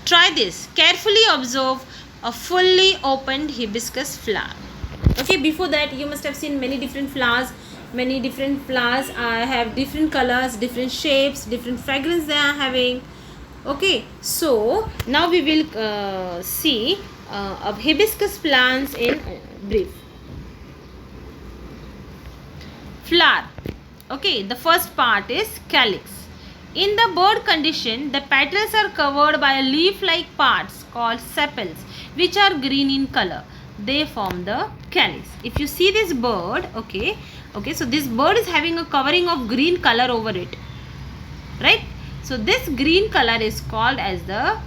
Try this. Carefully observe a fully opened hibiscus flower. Okay, before that you must have seen many different flowers. Many different flowers have different colors, different shapes, different fragrance they are having. Okay, so now we will see of hibiscus plants in brief. Flower. Okay, the first part is calyx. In the bud condition, the petals are covered by leaf-like parts called sepals, which are green in color. They form the calyx. If you see this bird, okay, so this bird is having a covering of green color over it, right? So this green color is called as the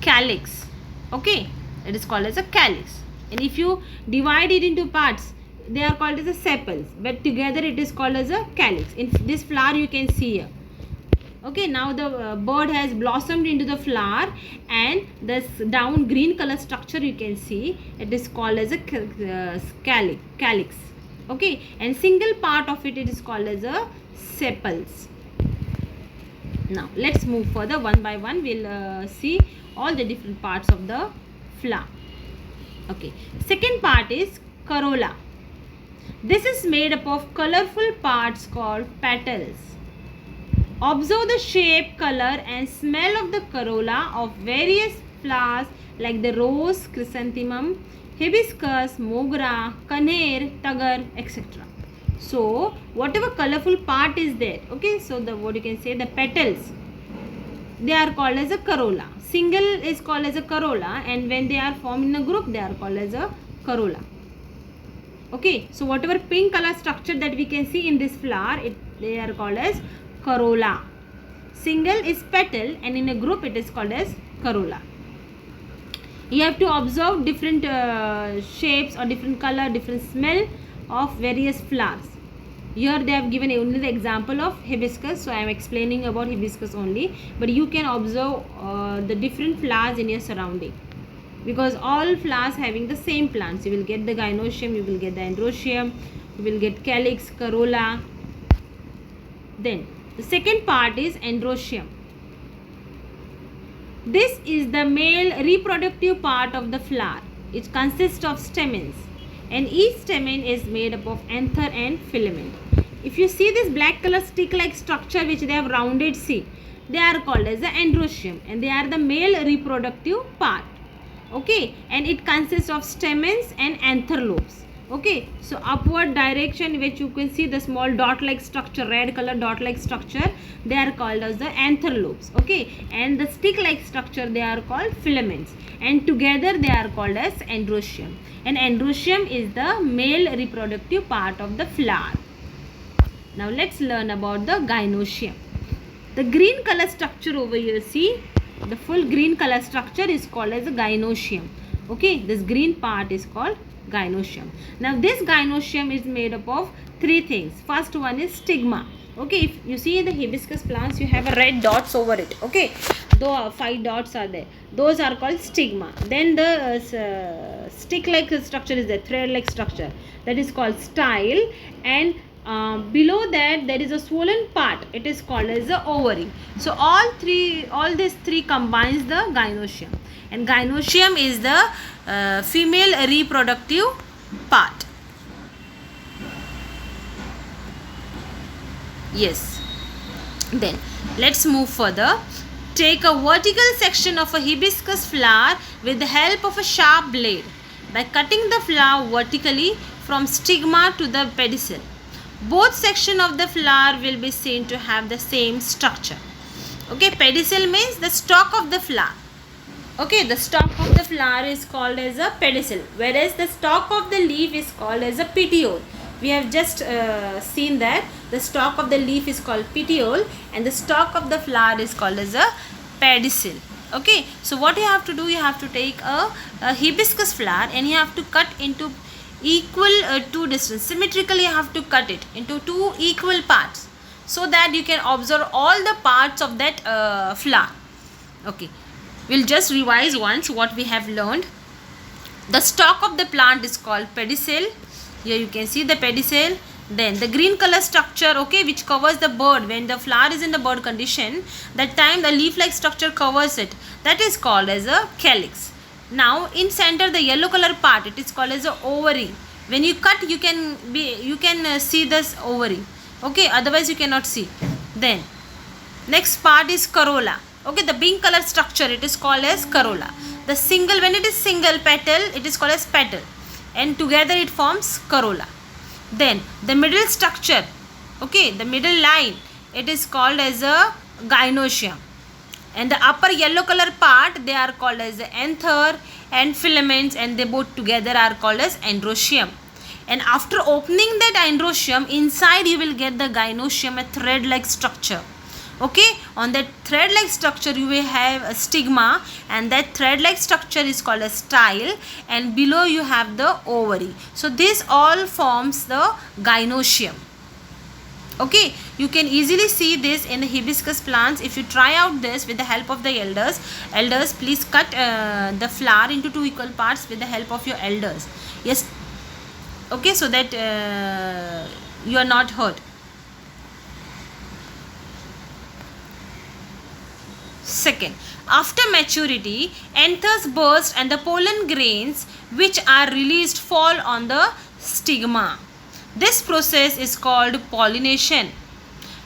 calyx. Okay, it is called as a calyx. And if you divide it into parts, they are called as the sepals, but together it is called as a calyx. In this flower you can see here. Okay, now the bird has blossomed into the flower, and this down green color structure you can see, it is called as a calyx. Okay, and single part of it is called as a sepals. Now let's move further one by one. We'll see all the different parts of the flower. Okay, second part is corolla. This is made up of colorful parts called petals. Observe the shape, color and smell of the corolla of various flowers like the rose, chrysanthemum, hibiscus, mogra, kaner, tagar, etc. So whatever colorful part is there, okay, so the what you can say, the petals, they are called as a corolla. Single is called as a corolla, and when they are formed in a group, they are called as a corolla. Okay, so whatever pink color structure that we can see in this flower, they are called as corolla. Single is petal, and in a group it is called as corolla. You have to observe different shapes or different color, different smell of various flowers. Here they have given only the example of hibiscus, so I am explaining about hibiscus only, but you can observe the different flowers in your surrounding, because all flowers having the same plants. You will get the gynoecium, you will get the androecium, you will get calyx, corolla. Then the second part is androecium. This is the male reproductive part of the flower. It consists of stamens, and each stamen is made up of anther and filament. If you see this black color stick like structure which they have rounded, see, they are called as the androecium, and they are the male reproductive part. Okay, and it consists of stamens and anther lobes. Okay, so upward direction which you can see the small dot like structure, red color dot like structure, they are called as the anther lobes. Okay, and the stick like structure, they are called filaments, and together they are called as androecium. And androecium is the male reproductive part of the flower. Now let's learn about the gynoecium. The green color structure over here, see, the full green color structure is called as a gynoecium. Okay, this green part is called gynoecium. Now this gynoecium is made up of three things. First one is stigma. Okay, if you see the hibiscus plants, you have a red dots over it. Okay, though 5 dots are there, those are called stigma. Then the stick like structure is there, thread like structure, that is called style, and below that there is a swollen part, it is called as the ovary. So all these three combines the gynoecium, and gynoecium is the female reproductive part. Yes. Then let's move further. Take a vertical section of a hibiscus flower with the help of a sharp blade. By cutting the flower vertically from stigma to the pedicel, both sections of the flower will be seen to have the same structure. Okay, pedicel means the stalk of the flower. Okay, the stalk of the flower is called as a pedicel, whereas the stalk of the leaf is called as a petiole. We have just seen that the stalk of the leaf is called petiole, and the stalk of the flower is called as a pedicel. Okay, so what you have to do, you have to take a hibiscus flower, and you have to cut into equal two distance. Symmetrically you have to cut it into two equal parts, so that you can observe all the parts of that flower. Okay, we'll just revise once what we have learned. The stalk of the plant is called pedicel. Here you can see the pedicel. Then the green color structure, okay, which covers the bud when the flower is in the bud condition, that time the leaf like structure covers it, that is called as a calyx. Now in center the yellow color part, it is called as a ovary. When you cut, you can see this ovary, okay, otherwise you cannot see. Then next part is corolla, okay, the pink color structure, it is called as corolla. The single, when it is single petal, it is called as petal, and together it forms corolla. Then the middle structure, okay, the middle line, it is called as a gynoecium, and the upper yellow color part, they are called as the anther and filaments, and they both together are called as androecium. And after opening that androecium, inside you will get the gynoecium, a thread like structure. Okay, on that thread like structure you will have a stigma, and that thread like structure is called a style, and below you have the ovary. So this all forms the gynoecium. Okay, you can easily see this in the hibiscus plants. If you try out this with the help of the elders, please cut the flower into 2 equal parts with the help of your elders. Yes, okay, so that you are not hurt. Second, after maturity, anthers burst and the pollen grains which are released fall on the stigma. This process is called pollination,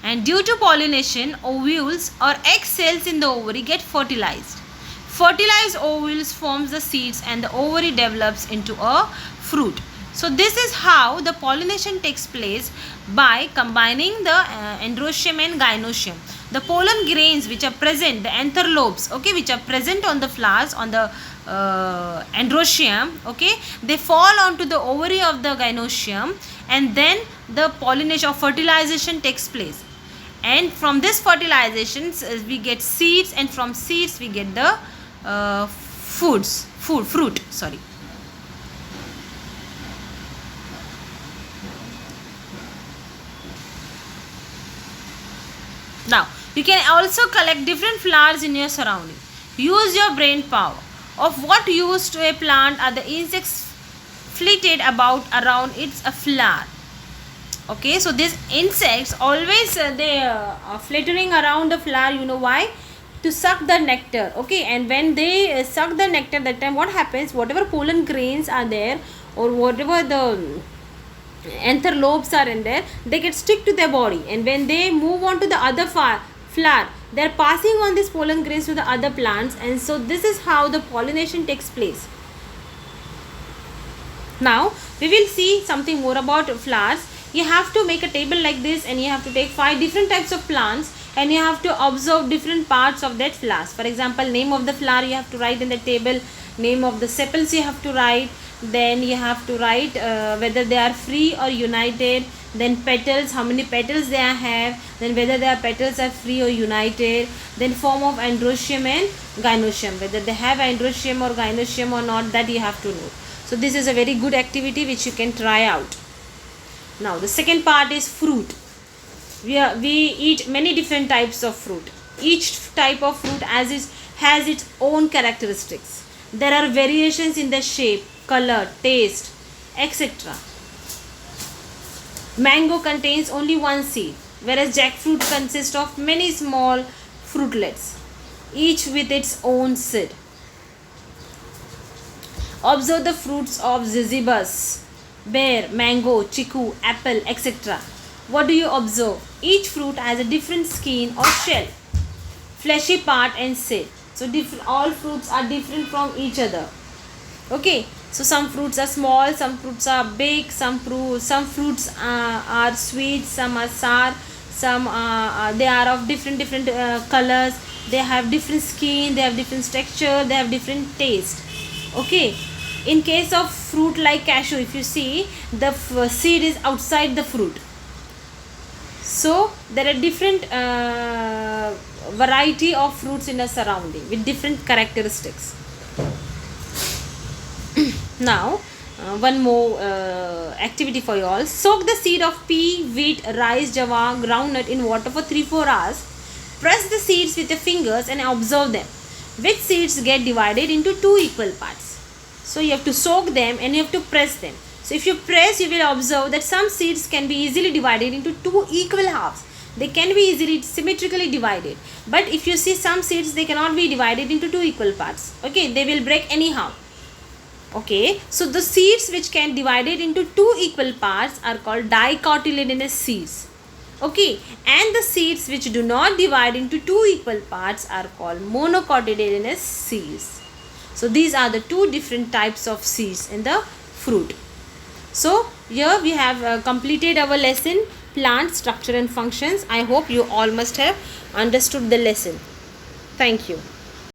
and due to pollination, ovules or egg cells in the ovary get fertilized. Fertilized ovules forms the seeds and the ovary develops into a fruit. So this is how the pollination takes place, by combining the androecium and gynoecium. The pollen grains which are present, the anther lobes, okay, which are present on the flowers, on the androecium, okay, they fall onto the ovary of the gynoecium, and then the pollination or fertilization takes place. And from this fertilization we get seeds, and from seeds we get the fruit. Now, you can also collect different flowers in your surrounding. Use your brain power. Of what use to a plant are the insects flitted about around its flower? Okay, so these insects always they are flittering around the flower. You know why? To suck the nectar. Okay, and when they suck the nectar, that time what happens? Whatever pollen grains are there, or whatever the anther lobes are in there, they get stick to their body, and when they move on to the other flower, they are passing on these pollen grains to the other plants, and so this is how the pollination takes place. Now we will see something more about flowers. You have to make a table like this, and you have to take 5 different types of plants, and you have to observe different parts of that flowers. For example, name of the flower you have to write in the table, name of the sepals you have to write, then you have to write whether they are free or united, then petals, how many petals they have, then whether their petals are free or united, then form of androecium and gynoecium, whether they have androecium or gynoecium or not, that you have to know. So this is a very good activity which you can try out. Now the second part is fruit. We eat many different types of fruit. Each type of fruit has its own characteristics. There are variations in the shape, color, taste, etc. Mango contains only one seed, whereas jackfruit consists of many small fruitlets, each with its own seed. Observe the fruits of zizibus, pear, mango, chiku, apple, etc. What do you observe? Each fruit has a different skin or shell, fleshy part and seed. So all fruits are different from each other. Okay, so some fruits are small, some fruits are big, some fruits are sweet, some are sour, some they are of different colors, they have different skin, they have different texture, they have different taste. Okay, in case of fruit like cashew, if you see, the seed is outside the fruit. So there are different variety of fruits in a surrounding with different characteristics. Now one more activity for you all. Soak the seed of pea, wheat, rice, jawar, groundnut in water for 3-4 hours. Press the seeds with your fingers and observe them. Which seeds get divided into 2 equal parts? So you have to soak them and you have to press them. So if you press, you will observe that some seeds can be easily divided into two equal halves. They can be easily symmetrically divided. But if you see some seeds, they cannot be divided into two equal parts. Okay, they will break anyhow. Okay, so the seeds which can divided into two equal parts are called dicotyledonous seeds. Okay, and the seeds which do not divide into two equal parts are called monocotyledonous seeds. So these are the two different types of seeds in the fruit. So here we have completed our lesson, plant structure and functions. I hope you all must have understood the lesson. Thank you.